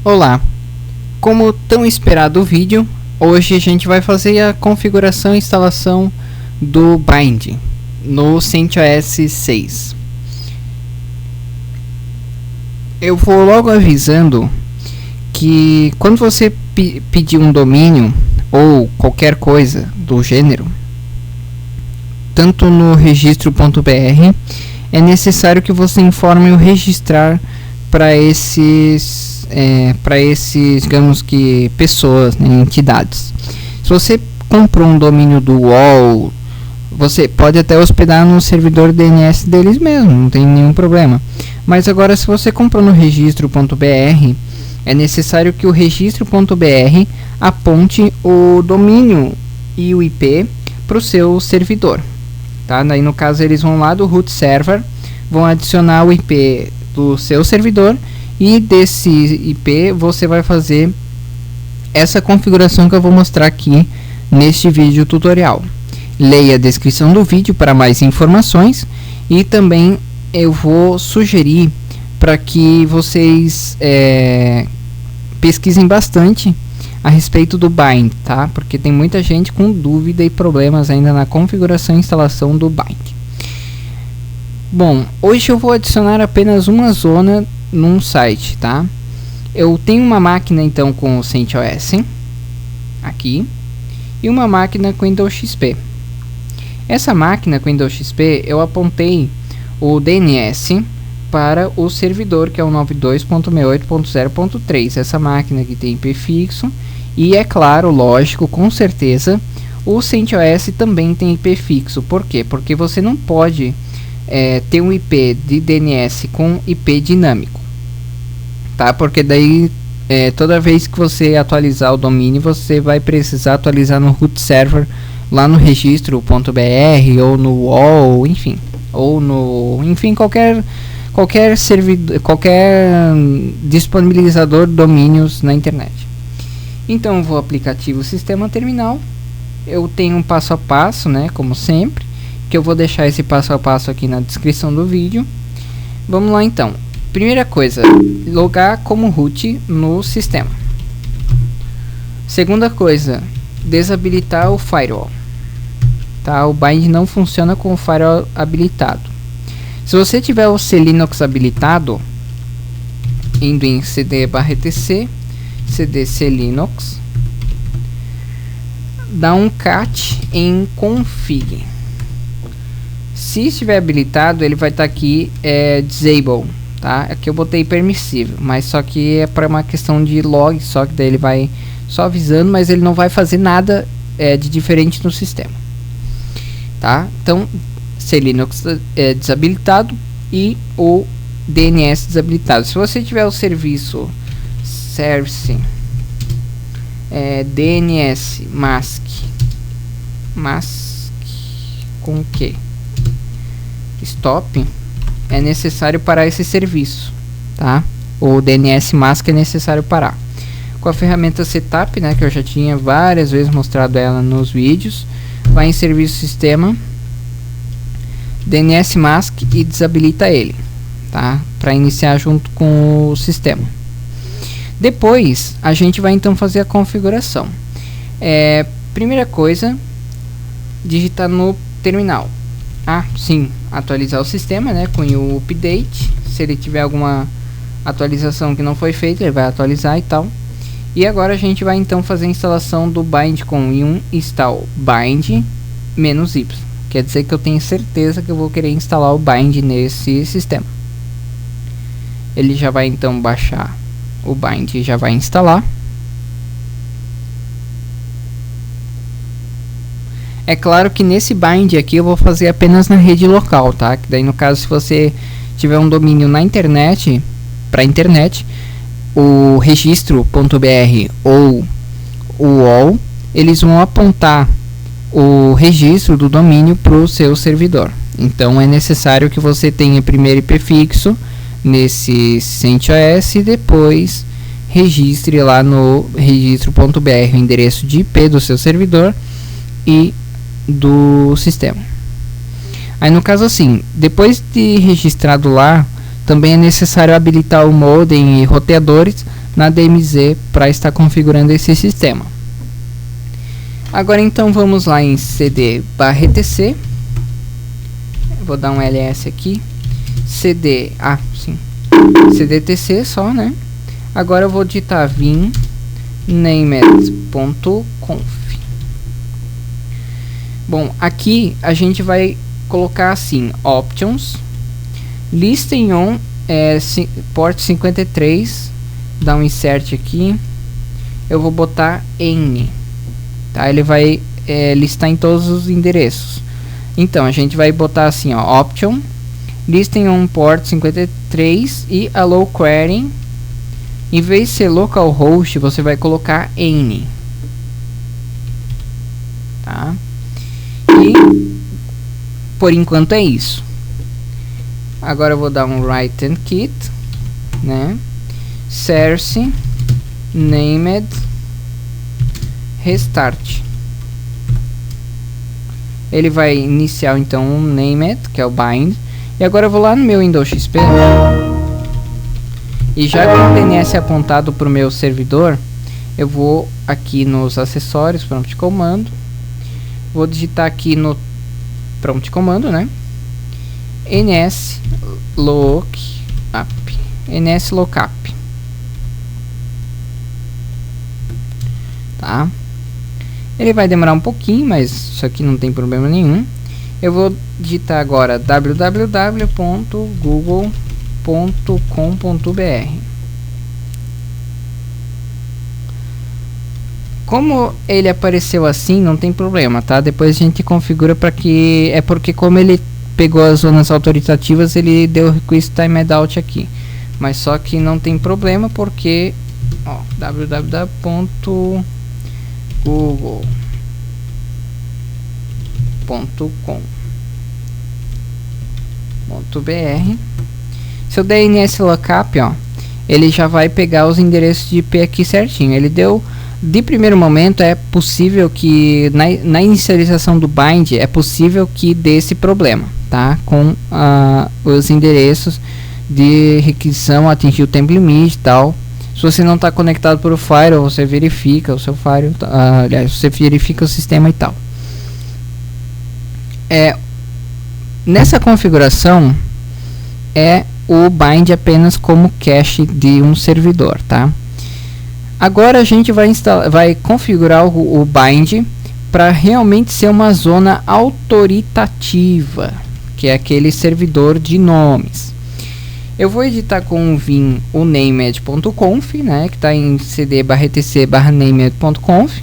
Olá, como tão esperado o vídeo, hoje a gente vai fazer a configuração e instalação do Bind no CentOS 6. Eu vou logo avisando que quando você pedir um domínio ou qualquer coisa do gênero, tanto no registro.br, é necessário que você informe o registrar para esses, digamos que pessoas, né, entidades. Se você comprou um domínio do UOL, você pode até hospedar no servidor DNS deles mesmo, não tem nenhum problema. Mas agora, se você comprou no registro.br, é necessário que o registro.br aponte o domínio e o IP para o seu servidor. Tá? Daí, no caso, eles vão lá do root server, vão adicionar o IP do seu servidor e desse IP você vai fazer essa configuração que eu vou mostrar aqui neste vídeo tutorial. Leia a descrição do vídeo para mais informações e também eu vou sugerir para que vocês pesquisem bastante a respeito do Bind, tá? Porque tem muita gente com dúvida e problemas ainda na configuração e instalação do Bind. Bom, hoje eu vou adicionar apenas uma zona num site, tá? Eu tenho uma máquina então com o CentOS aqui e uma máquina com Windows XP. Essa máquina com Windows XP eu apontei o DNS para o servidor, que é o 92.68.0.3. Essa máquina que tem IP fixo e, é claro, lógico, com certeza o CentOS também tem IP fixo. Por quê? Porque você não pode ter um IP de DNS com IP dinâmico, tá? Porque daí toda vez que você atualizar o domínio, você vai precisar atualizar no root server lá no registro.br ou no UOL, enfim, ou no, enfim, qualquer servidor, qualquer disponibilizador de domínios na internet. Então eu vou aplicativo sistema terminal. Eu tenho um passo a passo, né, como sempre, que eu vou deixar esse passo a passo aqui na descrição do vídeo. Vamos lá então. Primeira coisa, logar como root no sistema. Segunda coisa, desabilitar o firewall. Tá? O Bind não funciona com o firewall habilitado. Se você tiver o clinux habilitado, indo em cd/etc, cd clinux, dá um cat em config. Se estiver habilitado, ele vai estar aqui disable, tá? Aqui eu botei permissível, mas só que é para uma questão de log, só que daí ele vai só avisando, mas ele não vai fazer nada de diferente no sistema, tá? Então, clinux desabilitado e o DNS desabilitado. Se você tiver o serviço service DNS mask com que stop, é necessário parar esse serviço, tá? O DNS mask é necessário parar. Com a ferramenta setup, né, que eu já tinha várias vezes mostrado ela nos vídeos, vai em serviço sistema, DNS mask e desabilita ele, tá? Para iniciar junto com o sistema. Depois a gente vai então fazer a configuração. Primeira coisa, digitar no terminal. Sim, atualizar o sistema, né, com o update. Se ele tiver alguma atualização que não foi feita, ele vai atualizar e tal. E agora a gente vai então fazer a instalação do Bind com yum install bind -y. Quer dizer que eu tenho certeza que eu vou querer instalar o Bind nesse sistema. Ele já vai então baixar o Bind e já vai instalar. É claro que nesse Bind aqui eu vou fazer apenas na rede local, tá? Que daí, no caso, se você tiver um domínio na internet, para internet, o registro.br ou o UOL, eles vão apontar o registro do domínio para o seu servidor. Então é necessário que você tenha primeiro IP fixo nesse CentOS e depois registre lá no registro.br o endereço de IP do seu servidor e do sistema. Aí, no caso, assim, depois de registrado lá, também é necessário habilitar o modem e roteadores na DMZ para estar configurando esse sistema. Agora então vamos lá em cd/etc. Vou dar um ls aqui, cdtc só, né? Agora eu vou digitar vim named.conf. Bom, aqui a gente vai colocar assim, options, listing on port 53, dá um insert aqui, eu vou botar n, tá? Ele vai listar em todos os endereços. Então a gente vai botar assim, ó, option, listing on port 53 e allow querying. Em vez de ser localhost, você vai colocar n, tá? E por enquanto é isso. Agora eu vou dar um write and kit, né? Source named restart. Ele vai iniciar então um named, que é o bind. E agora eu vou lá no meu Windows XP. E já com o DNS apontado para o meu servidor, eu vou aqui nos acessórios, prompt comando. Vou digitar aqui no prompt comando, né? nslookup, tá? Ele vai demorar um pouquinho, mas isso aqui não tem problema nenhum. Eu vou digitar agora www.google.com.br. Como ele apareceu assim, não tem problema, tá? Depois a gente configura para que... É porque como ele pegou as zonas autoritativas, ele deu request timeout aqui. Mas só que não tem problema porque... Ó, www.google.com.br. Se eu der nslookup, ó, ele já vai pegar os endereços de IP aqui certinho. Ele deu... De primeiro momento é possível que na inicialização do bind é possível que dê esse problema, tá? Com os endereços de requisição atingir o tempo limite e tal. Se você não está conectado por o firewall, você verifica o seu firewall, aliás, você verifica o sistema e tal. Nessa configuração o bind apenas como cache de um servidor, tá? Agora a gente vai configurar o bind para realmente ser uma zona autoritativa, que é aquele servidor de nomes. Eu vou editar com o vim o named.conf, né, que está em cd/etc/named.conf,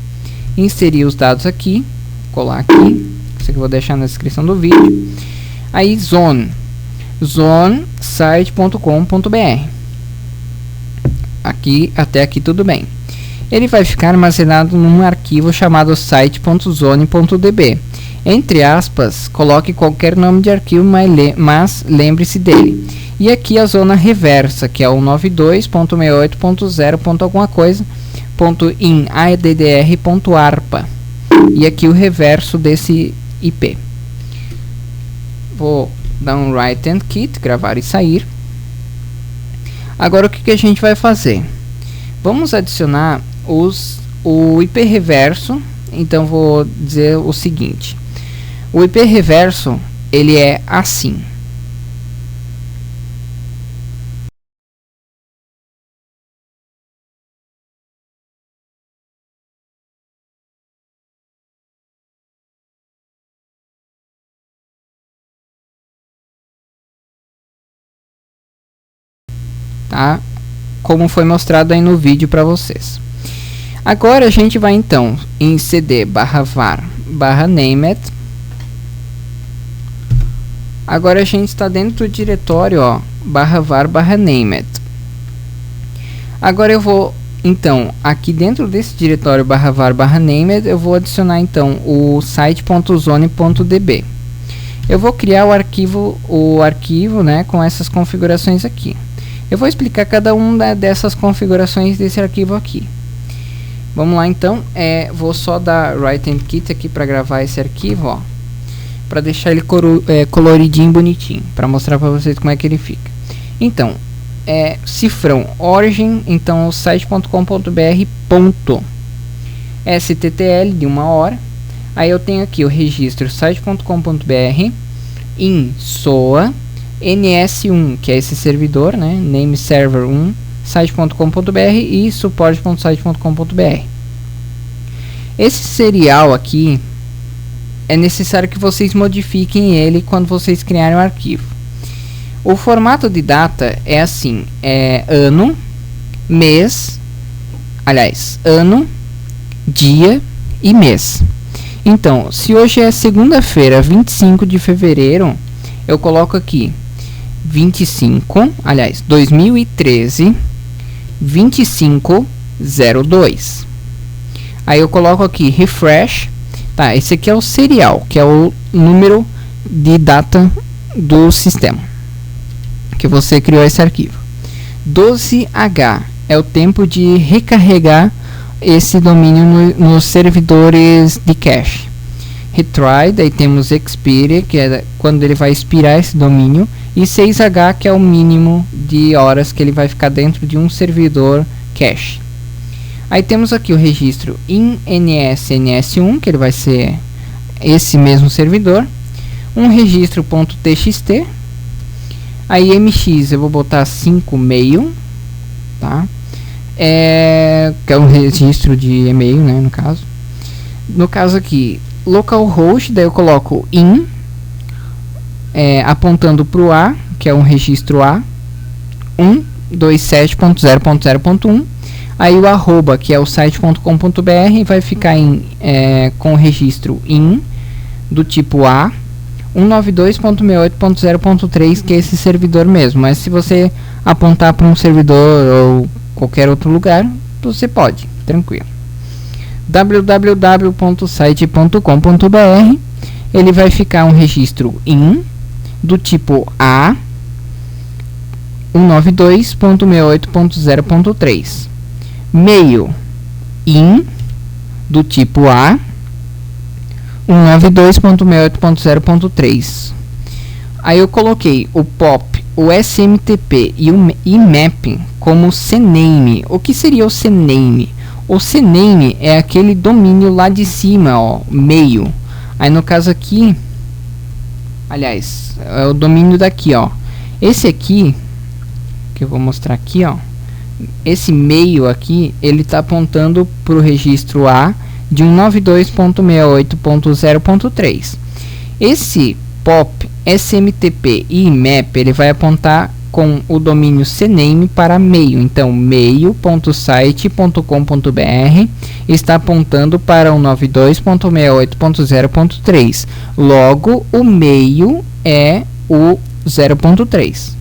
inserir os dados aqui, colar aqui, isso aqui eu vou deixar na descrição do vídeo. Aí zone site.com.br. Aqui, até aqui tudo bem. Ele vai ficar armazenado num arquivo chamado site.zone.db. Entre aspas, coloque qualquer nome de arquivo, mas lembre-se dele. E aqui a zona reversa, que é o 92.68.0. alguma coisa, .in.addr.arpa. E aqui o reverso desse IP. Vou dar um write and kit, gravar e sair. Agora o que a gente vai fazer? Vamos adicionar o IP reverso. Então vou dizer o seguinte: o IP reverso ele é assim. Tá? Como foi mostrado aí no vídeo para vocês. Agora a gente vai então em cd/var/named. Agora a gente está dentro do diretório, ó, /var/named. Agora eu vou então aqui dentro desse diretório /var/named eu vou adicionar então o site.zone.db. Eu vou criar o arquivo, né, com essas configurações aqui. Eu vou explicar cada uma dessas configurações desse arquivo aqui. Vamos lá então, vou só dar write and kit aqui para gravar esse arquivo, ó, para deixar ele coloridinho, bonitinho, para mostrar para vocês como é que ele fica. Então, cifrão origin, então site.com.br .sttl de 1 hora. Aí eu tenho aqui o registro site.com.br in SOA NS1, que é esse servidor, né, name server 1 site.com.br e support.site.com.br. Esse serial aqui é necessário que vocês modifiquem ele quando vocês criarem o arquivo. O formato de data é assim, ano, mês, ano, dia e mês. Então, se hoje é segunda-feira, 25 de fevereiro, eu coloco aqui 2013, 2502. Aí eu coloco aqui refresh. Tá, esse aqui é o serial, que é o número de data do sistema que você criou esse arquivo. 12H é o tempo de recarregar esse domínio nos servidores de cache. Retry, daí temos expire, que é quando ele vai expirar esse domínio, e 6H, que é o mínimo de horas que ele vai ficar dentro de um servidor cache. Aí temos aqui o registro INSNS1, que ele vai ser esse mesmo servidor, um registro .txt, aí MX eu vou botar 5mail, tá? Que é um registro de e-mail, né, no caso aqui localhost, daí eu coloco in, apontando para o A, que é um registro A, 127.0.0.1. Aí o arroba, que é o site.com.br, vai ficar com o registro in do tipo A, 192.68.0.3, que é esse servidor mesmo. Mas se você apontar para um servidor ou qualquer outro lugar, você pode, tranquilo. www.site.com.br, ele vai ficar um registro in do tipo A, 192.68.0.3. Mail in do tipo A, 192.68.0.3. Aí eu coloquei o POP, o SMTP e o IMAP como CNAME. O que seria o CNAME? O CNAME é aquele domínio lá de cima, ó, meio. Aí no caso aqui, aliás, é o domínio daqui, ó. Esse aqui, que eu vou mostrar aqui, ó. Esse meio aqui, ele está apontando para o registro A de 192.68.0.3. Esse POP, SMTP e IMAP, ele vai apontar com o domínio CNAME para meio. Então, meio.site.com.br está apontando para 192.68.0.3. Logo, o meio é o 0.3,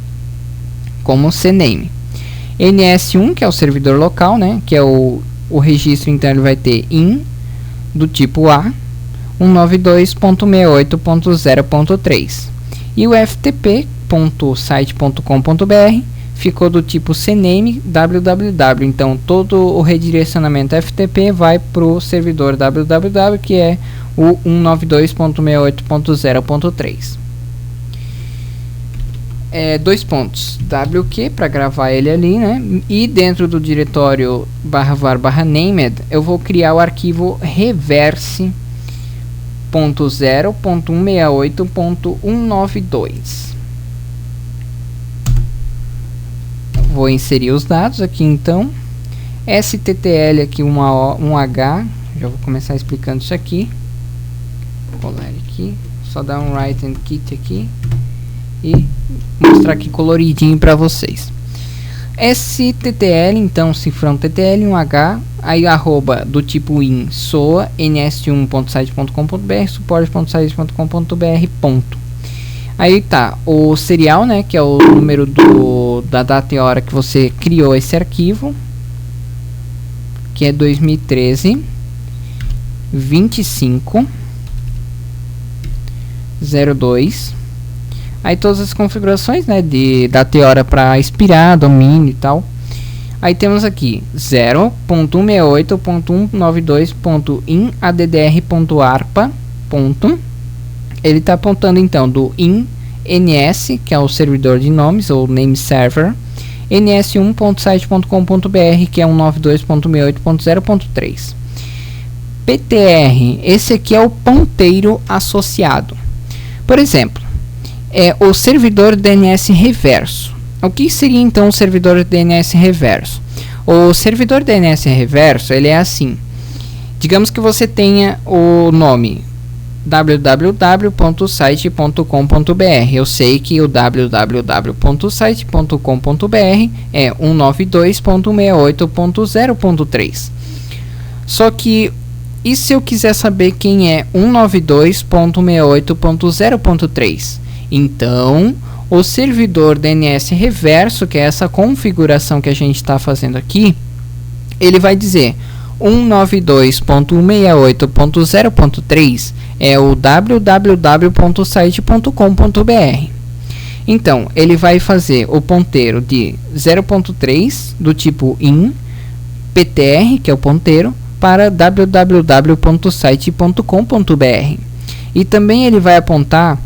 como CNAME. NS1, que é o servidor local, né, que é o registro, então ele vai ter in do tipo A, 192.68.0.3. E o ftp.site.com.br ficou do tipo cname www. Então todo o redirecionamento FTP vai para o servidor www, que é o 192.68.0.3. Dois pontos, wq para gravar ele ali, né? E dentro do diretório /var/named eu vou criar o arquivo reverse.0.168.192. Vou inserir os dados aqui, então STTL aqui 1H, já vou começar explicando isso aqui. Vou colar aqui, só dar um write and kit aqui e mostrar aqui coloridinho para vocês. STTL, então cifrão TTL 1H, aí arroba do tipo in soa ns1.site.com.br, support.site.com.br, ponto. Aí tá o serial, né, que é o número da data e hora que você criou esse arquivo, que é 2013 2502. Aí todas as configurações, né, de data e hora para expirar, domínio e tal. Aí temos aqui 0.168.192.inaddr.arpa. Ele está apontando então do in ns, que é o servidor de nomes ou name server, ns1.site.com.br, que é 192.68.0.3. PTR, esse aqui é o ponteiro associado. Por exemplo, é o servidor DNS reverso. O que seria então o servidor DNS reverso? O servidor DNS reverso, ele é assim. Digamos que você tenha o nome www.site.com.br. Eu sei que o www.site.com.br é 192.68.0.3. Só que, e se eu quiser saber quem é 192.68.0.3? Então, o servidor DNS reverso, que é essa configuração que a gente está fazendo aqui, ele vai dizer 192.168.0.3 é o www.site.com.br. Então, ele vai fazer o ponteiro de 0.3 do tipo in, PTR, que é o ponteiro, para www.site.com.br. E também ele vai apontar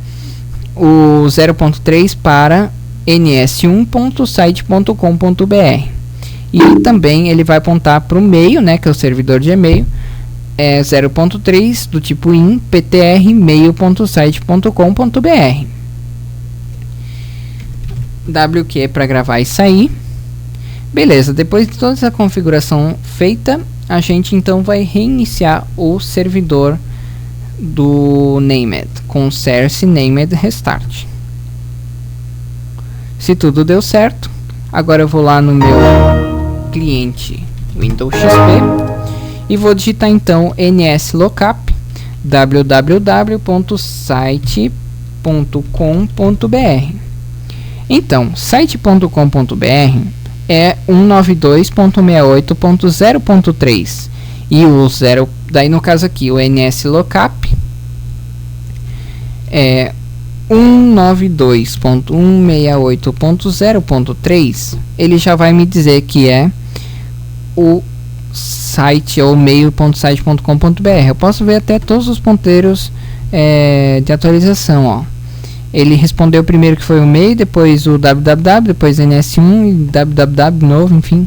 o 0.3 para ns1.site.com.br. E também ele vai apontar para o meio, né, que é o servidor de e-mail, 0.3 do tipo in, ptr, meio.site.com.br. WQ para gravar e sair. Beleza, depois de toda essa configuração feita, a gente então vai reiniciar o servidor do Named com serce named restart. Se tudo deu certo, agora eu vou lá no meu cliente Windows XP e vou digitar então nslookup www.site.com.br. Então, site.com.br é 192.68.0.3 e o 0, daí no caso aqui o nslookup é 192.168.0.3. ele já vai me dizer que é o site ou meio.site.com.br. Eu posso ver até todos os ponteiros de atualização, ó. Ele respondeu primeiro que foi o meio, depois o www, depois ns1 e www de novo, enfim.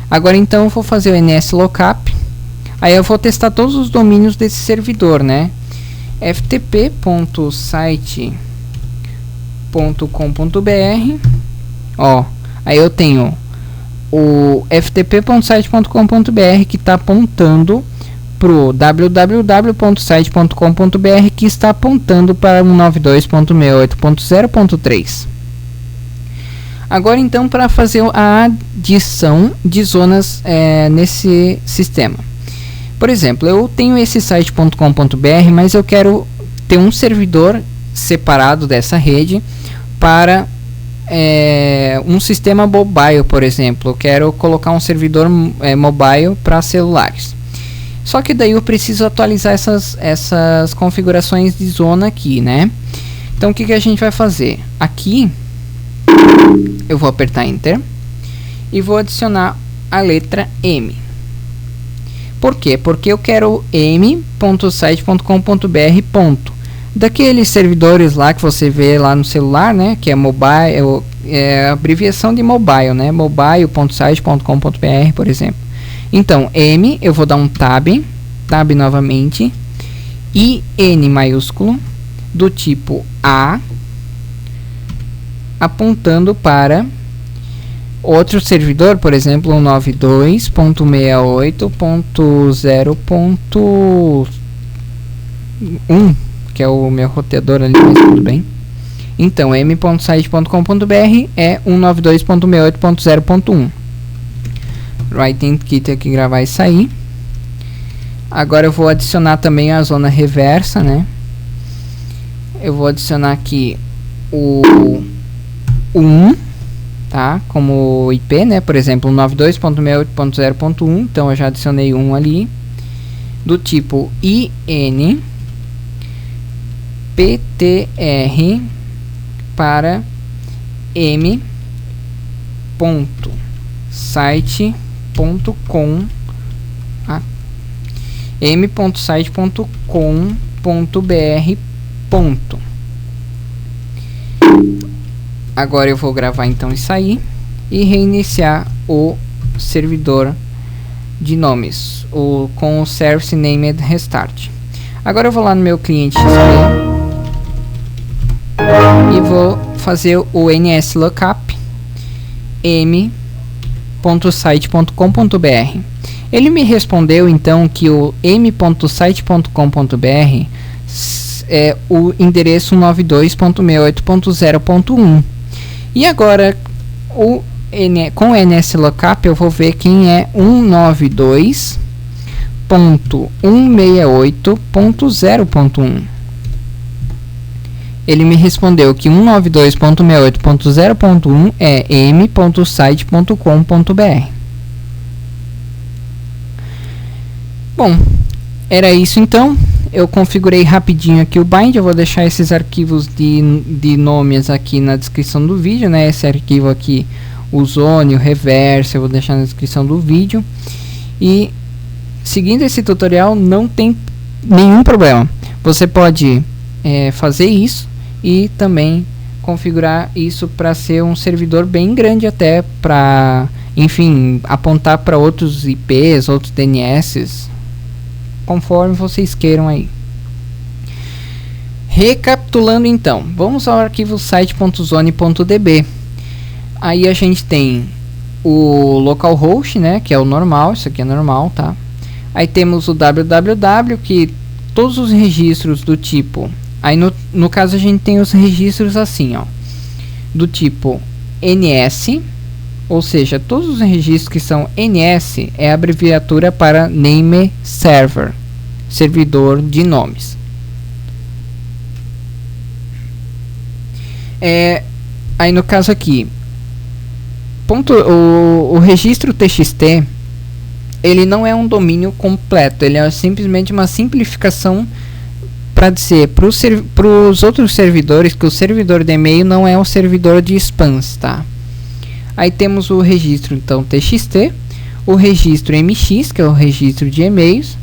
Agora então eu vou fazer o nslookup. Aí eu vou testar todos os domínios desse servidor, né? ftp.site.com.br. Ó, aí eu tenho o ftp.site.com.br que está apontando pro www.site.com.br que está apontando para 192.68.0.3. Agora então, para fazer a adição de zonas nesse sistema. Por exemplo, eu tenho esse site.com.br, mas eu quero ter um servidor separado dessa rede para um sistema mobile, por exemplo. Eu quero colocar um servidor mobile para celulares. Só que daí eu preciso atualizar essas configurações de zona aqui, né? Então o que a gente vai fazer? Aqui eu vou apertar Enter e vou adicionar a letra M. Por quê? Porque eu quero m.site.com.br. Daqueles servidores lá que você vê lá no celular, né? Que é mobile, é a abreviação de mobile, né? mobile.site.com.br, por exemplo. Então, M, eu vou dar um tab novamente, e N maiúsculo, do tipo A, apontando para outro servidor, por exemplo, 192.68.0.1, que é o meu roteador ali, mas tudo bem. Então, m.site.com.br é 192.68.0.1. Right Kit aqui, gravar e sair. Agora eu vou adicionar também a zona reversa, né? Eu vou adicionar aqui o 1, tá? Como IP, né? Por exemplo, 92.68.0.1. Então eu já adicionei 1 ali. Do tipo IN PTR para m.site.com m.site.com.br. Agora eu vou gravar então e sair e reiniciar o servidor de nomes com o service named restart. Agora eu vou lá no meu cliente XP e vou fazer o ns lookup m.site.com.br. Ele me respondeu então que o m.site.com.br é o endereço 192.68.0.1. E agora com o ns lookup eu vou ver quem é 192.168.0.1. Ele me respondeu que 192.68.0.1 é m.site.com.br. Bom, era isso então. Eu configurei rapidinho aqui o bind. Eu vou deixar esses arquivos de nomes aqui na descrição do vídeo, né? Esse arquivo aqui, o zone, o reverse, eu vou deixar na descrição do vídeo. E seguindo esse tutorial não tem nenhum problema. Você pode fazer isso e também configurar isso para ser um servidor bem grande, até para, enfim, apontar para outros IPs, outros DNS, conforme vocês queiram aí. Recapitulando então, vamos ao arquivo site.zone.db. Aí a gente tem o localhost, né, que é o normal, isso aqui é normal, tá? Aí temos o www, que todos os registros do tipo, aí no caso a gente tem os registros assim, ó, do tipo NS, ou seja, todos os registros que são NS é a abreviatura para Name Server, servidor de nomes. Aí no caso aqui, o registro TXT, ele não é um domínio completo, ele é simplesmente uma simplificação para dizer para os outros servidores que o servidor de e-mail não é um servidor de spams, tá? Aí temos o registro então TXT, o registro MX, que é o registro de e-mails,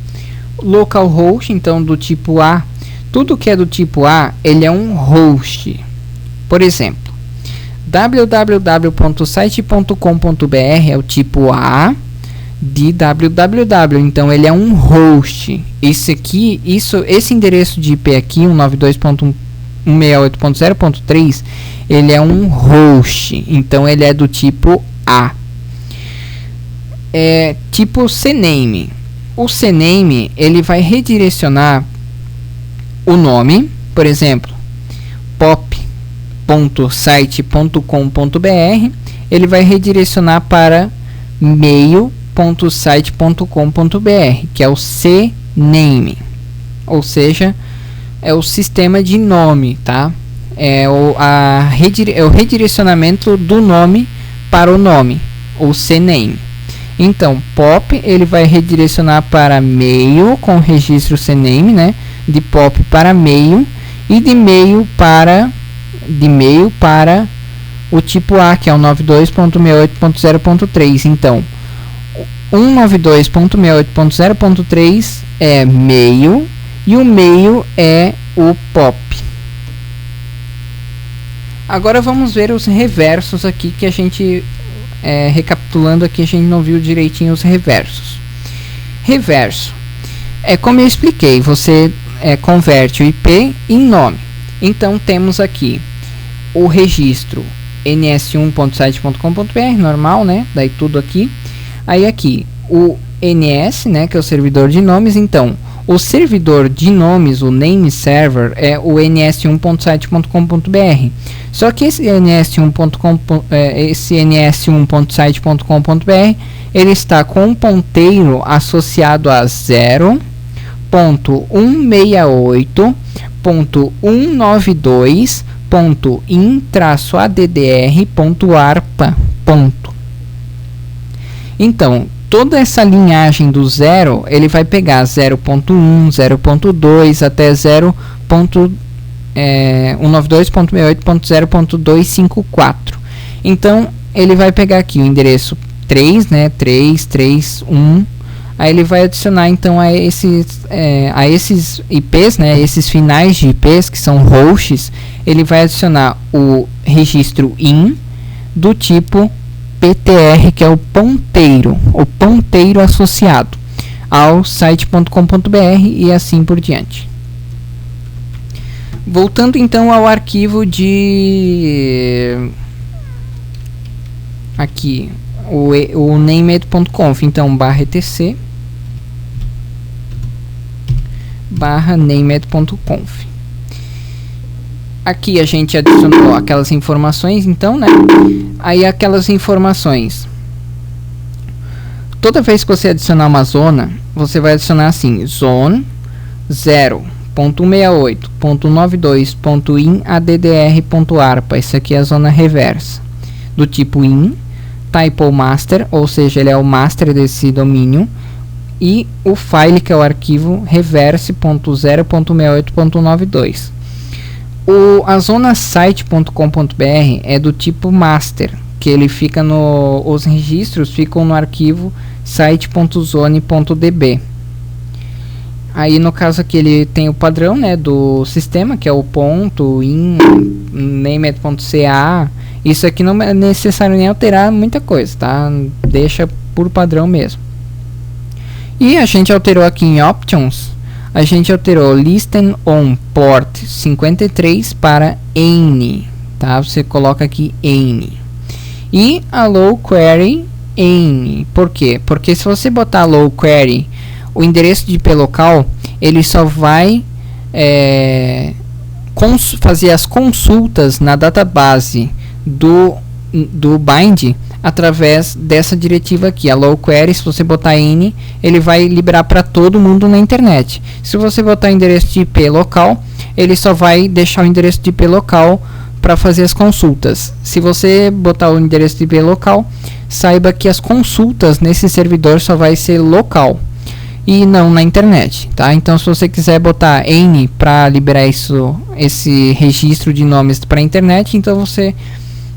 localhost, então do tipo A. Tudo que é do tipo A, ele é um host. Por exemplo, www.site.com.br é o tipo A de www, então ele é um host. Esse endereço de IP aqui, 192.168.0.3, ele é um host, então ele é do tipo A. Tipo CNAME. O CNAME, ele vai redirecionar o nome, por exemplo, pop.site.com.br, ele vai redirecionar para mail.site.com.br, que é o CNAME, ou seja, é o sistema de nome, tá? É o redirecionamento do nome para o nome, o CNAME. Então, pop, ele vai redirecionar para mail com o registro CNAME, né? De pop para mail e de mail para o tipo A, que é o 92.68.0.3. Então, 192.68.0.3 é mail e o mail é o pop. Agora vamos ver os reversos aqui que a gente, recapitulando aqui, a gente não viu direitinho os reversos. Reverso é como eu expliquei, você converte o IP em nome. Então temos aqui o registro ns1.site.com.br, normal, né? Daí tudo aqui. Aí aqui o NS, né, que é o servidor de nomes. Então o servidor de nomes, o name server, é o ns1.site.com.br. Só que esse ns1.site.com.br, ele está com um ponteiro associado a 0.168.192.in-addr.arpa. Então, toda essa linhagem do 0, ele vai pegar 0.1, 0.2 até 192.68.0.254. Então, ele vai pegar aqui o endereço 3, né, 331. Aí ele vai adicionar então a esses IPs, né, esses finais de IPs que são hosts, ele vai adicionar o registro in do tipo .ptr, que é o ponteiro associado ao site.com.br e assim por diante. Voltando então ao arquivo de aqui, o named.conf, então /etc /named.conf. Aqui a gente adicionou aquelas informações, então, né? Aí aquelas informações, toda vez que você adicionar uma zona, você vai adicionar assim: zone 0.68.92.in.addr.arpa. Isso aqui é a zona reversa, do tipo in, typo master, ou seja, ele é o master desse domínio, e o file, que é o arquivo reverse.0.68.92. A zona site.com.br é do tipo master, que ele fica os registros ficam no arquivo site.zone.db. Aí no caso aqui ele tem o padrão, né, do sistema, que é o ponto in named.ca. Isso aqui não é necessário nem alterar muita coisa, tá? Deixa por padrão mesmo. E a gente alterou aqui em options, a gente alterou listen on port 53 para any, tá? Você coloca aqui any. E allow query any. Por quê? Porque se você botar allow query, o endereço de IP local, ele só vai fazer as consultas na database do bind através dessa diretiva aqui, allow query. Se você botar any, ele vai liberar para todo mundo na internet. Se você botar endereço de IP local, ele só vai deixar o endereço de IP local para fazer as consultas. Se você botar o endereço de IP local, saiba que as consultas nesse servidor só vai ser local e não na internet, tá? Então, se você quiser botar any para liberar esse registro de nomes para a internet, então você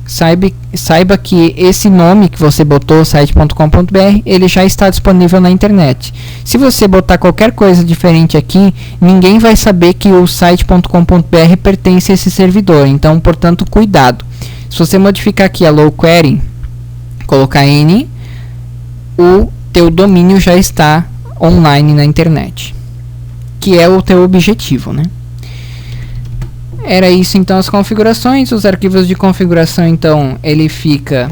saiba que esse nome que você botou, site.com.br, ele já está disponível na internet. Se você botar qualquer coisa diferente aqui, ninguém vai saber que o site.com.br pertence a esse servidor. Então, portanto, cuidado. Se você modificar aqui a allow query, colocar any, o teu domínio já está online na internet, que é o teu objetivo, né? Era isso então as configurações. Os arquivos de configuração, então, ele fica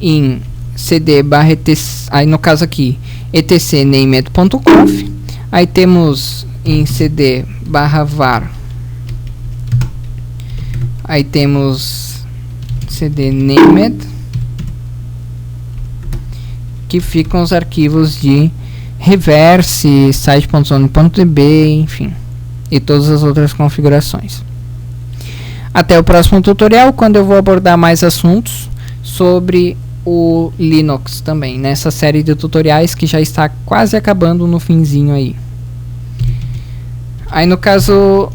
em cd/etc, aí no caso aqui etc named.conf, aí temos em cd/var, aí temos cd named, que ficam os arquivos de reverse, site.zone.db, enfim, e todas as outras configurações. Até o próximo tutorial, quando eu vou abordar mais assuntos sobre o Linux também, nessa série de tutoriais que já está quase acabando no finzinho aí. Aí no caso,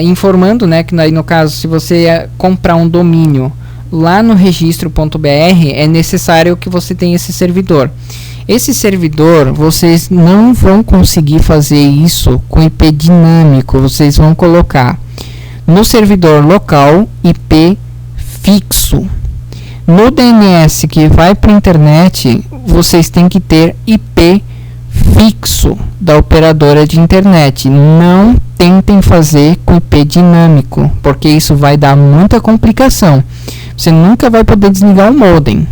informando, né, que aí no caso, se você comprar um domínio lá no registro.br, é necessário que você tenha esse servidor. Esse servidor, vocês não vão conseguir fazer isso com IP dinâmico. Vocês vão colocar no servidor local IP fixo. No DNS que vai para a internet, vocês têm que ter IP fixo da operadora de internet. Não tentem fazer com IP dinâmico, porque isso vai dar muita complicação. Você nunca vai poder desligar o modem,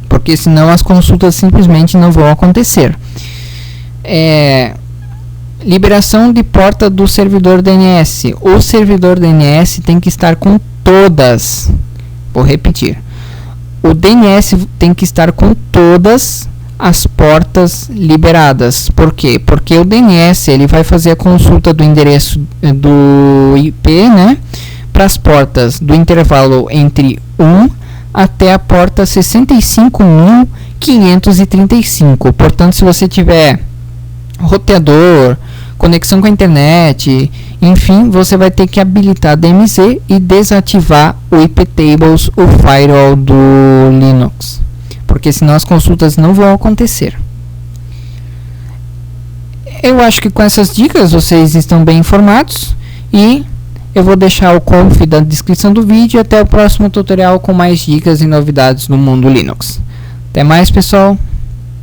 porque senão as consultas simplesmente não vão acontecer. Liberação de porta do servidor DNS. O servidor DNS tem que estar com todas. Vou repetir. O DNS tem que estar com todas as portas liberadas. Por quê? Porque o DNS ele vai fazer a consulta do endereço do IP, né, para as portas do intervalo entre 1 até a porta 65.535. Portanto, se você tiver roteador, conexão com a internet, enfim, você vai ter que habilitar DMZ e desativar o iptables, o firewall do Linux, porque senão as consultas não vão acontecer. Eu acho que com essas dicas vocês estão bem informados e Eu vou deixar o conf na descrição do vídeo e até o próximo tutorial com mais dicas e novidades no mundo Linux. Até mais, pessoal!